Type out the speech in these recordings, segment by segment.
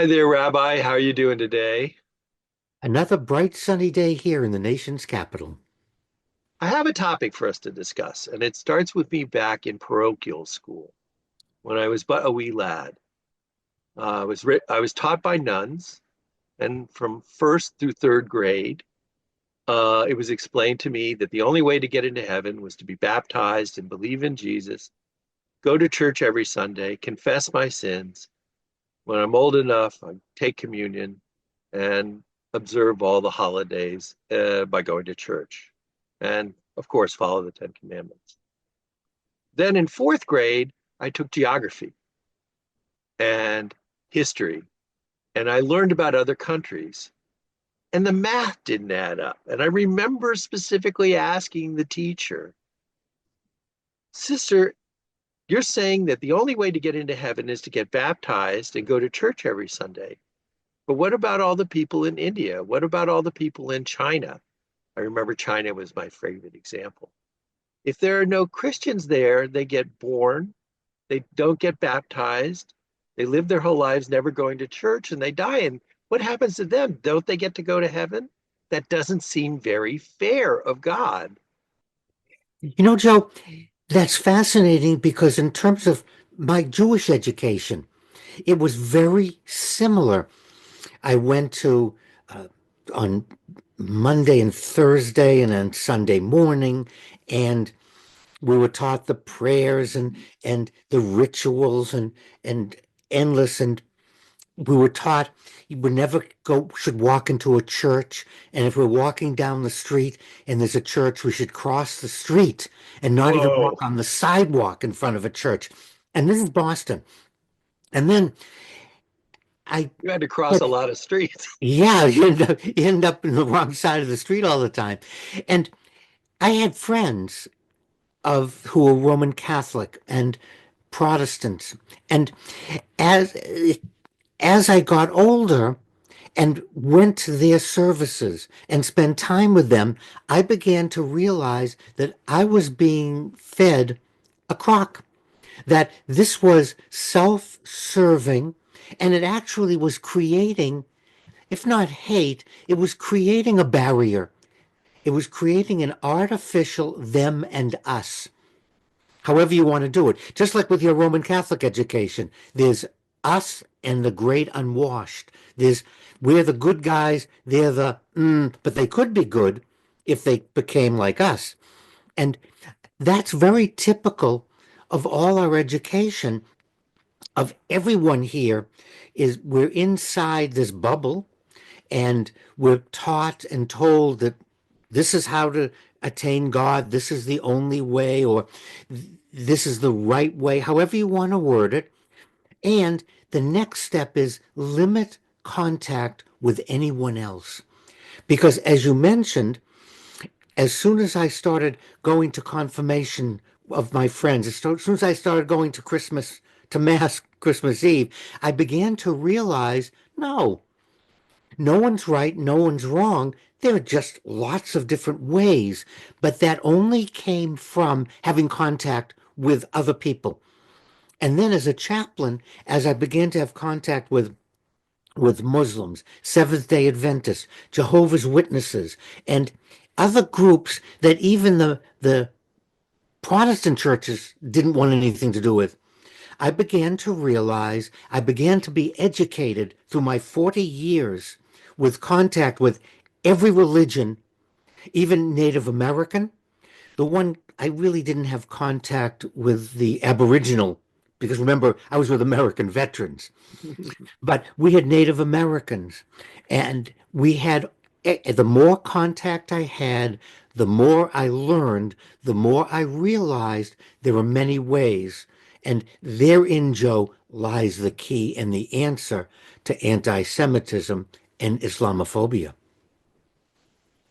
Hi there, Rabbi. How are you doing today? Another bright sunny day here in the nation's capital. I have a topic for us to discuss, and it starts with me back in parochial school when I was but a wee lad. I was taught by nuns, and from first through third grade, it was explained to me that the only way to get into heaven was to be baptized and believe in Jesus, go to church every Sunday, confess my sins. When I'm old enough, I take communion and observe all the holidays by going to church. And of course, follow the Ten Commandments. Then in fourth grade, I took geography and history, and I learned about other countries. And the math didn't add up. And I remember specifically asking the teacher, Sister, you're saying that the only way to get into heaven is to get baptized and go to church every Sunday. But what about all the people in India? What about all the people in China? I remember China was my favorite example. If there are no Christians there, they get born, they don't get baptized, they live their whole lives never going to church, and they die. And what happens to them? Don't they get to go to heaven? That doesn't seem very fair of God. Joe, that's fascinating because in terms of my Jewish education, it was very similar. I went to on Monday and Thursday and on Sunday morning, and we were taught the prayers and the rituals and endless and we were taught you would never go should walk into a church, and if we're walking down the street and there's a church, we should cross the street and not even Whoa, walk on the sidewalk in front of a church. And this is Boston. And then I you had to cross a lot of streets. yeah, you end up in the wrong side of the street all the time. And I had friends of who were Roman Catholic and Protestants. And as as I got older and went to their services and spent time with them, I began to realize that I was being fed a crock, that this was self-serving, and it actually was creating, if not hate, it was creating a barrier. It was creating an artificial them and us, however you want to do it. Just like with your Roman Catholic education, there's us and the great unwashed. There's we're the good guys, they're the but they could be good if they became like us. And that's very typical of all our education, of everyone here, is we're inside this bubble and we're taught and told that this is how to attain God, this is the only way, or this is the right way, however you want to word it. And the next step is limit contact with anyone else. Because as you mentioned, as soon as I started going to confirmation of my friends, as soon as I started going to Christmas, to Mass Christmas Eve, I began to realize no, no one's right, no one's wrong. There are just lots of different ways, but that only came from having contact with other people. And then as a chaplain, as I began to have contact with Muslims, Seventh-day Adventists, Jehovah's Witnesses, and other groups that even the Protestant churches didn't want anything to do with, I began to realize, I began to be educated through my 40 years with contact with every religion, even Native American. The one I really didn't have contact with the Aboriginal, because remember, I was with American veterans, but we had Native Americans, and we had the more contact I had, the more I learned, the more I realized there are many ways. And therein, Joe, lies the key and the answer to anti-Semitism and Islamophobia.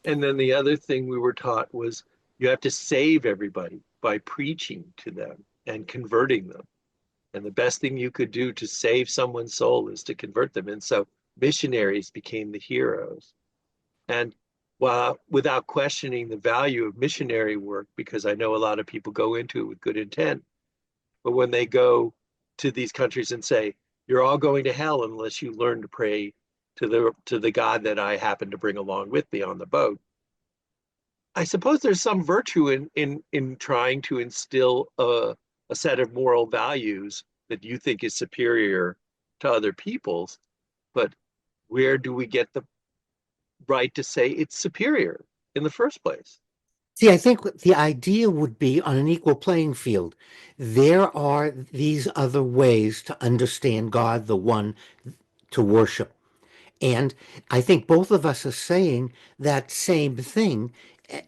And then the other thing we were taught was you have to save everybody by preaching to them and converting them. And the best thing you could do to save someone's soul is to convert them. And so missionaries became the heroes. And while without questioning the value of missionary work, because I know a lot of people go into it with good intent, but when they go to these countries and say, you're all going to hell unless you learn to pray to the God that I happen to bring along with me on the boat. I suppose there's some virtue in trying to instill a set of moral values that you think is superior to other people's, but where do we get the right to say it's superior in the first place? See, I think the idea would be on an equal playing field. There are these other ways to understand God, the one to worship. And I think both of us are saying that same thing,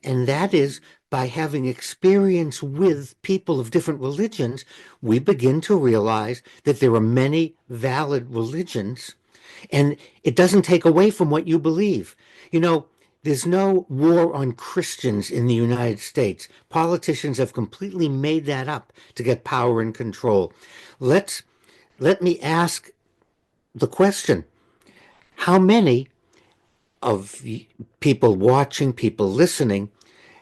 and that is by having experience with people of different religions, we begin to realize that there are many valid religions, and it doesn't take away from what you believe. You know, there's no war on Christians in the United States. Politicians have completely made that up to get power and control. Let's let me ask the question: how many of people watching, people listening,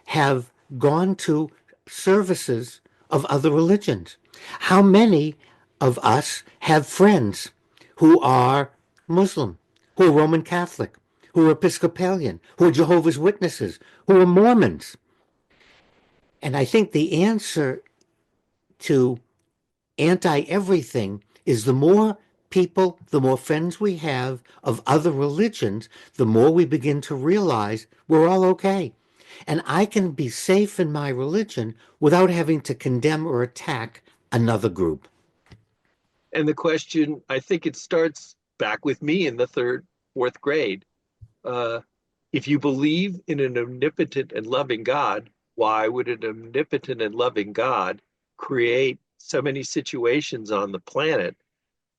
have gone to services of other religions? How many of us have friends who are Muslim, who are Roman Catholic, who are Episcopalian, who are Jehovah's Witnesses, who are Mormons? And I think the answer to anti everything is the more people, the more friends we have of other religions, the more we begin to realize we're all okay. And I can be safe in my religion without having to condemn or attack another group. And the question, I think it starts back with me in the third, fourth grade. Uh, if you believe in an omnipotent and loving God, why would an omnipotent and loving God create so many situations on the planet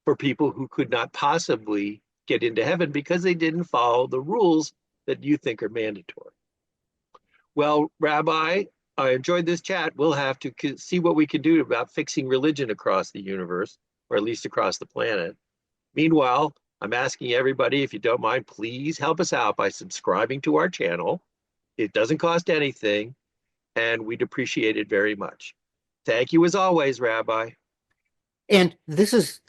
for people who could not possibly get into heaven because they didn't follow the rules that you think are mandatory? Well, Rabbi, I enjoyed this chat. We'll have to see what we can do about fixing religion across the universe, or at least across the planet. Meanwhile, I'm asking everybody, if you don't mind, please help us out by subscribing to our channel. It doesn't cost anything, and we'd appreciate it very much. Thank you as always, Rabbi. And this is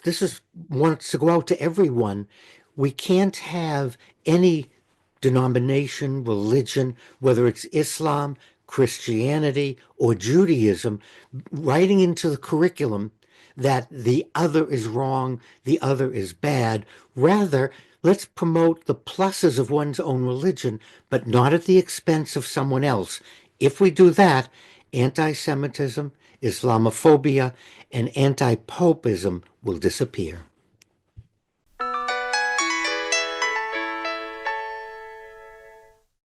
wants to go out to everyone. We can't have any denomination, religion, whether it's Islam, Christianity, or Judaism, writing into the curriculum that the other is wrong, the other is bad. Rather, let's promote the pluses of one's own religion, but not at the expense of someone else. If we do that, anti-Semitism, Islamophobia, and anti-Popeism will disappear.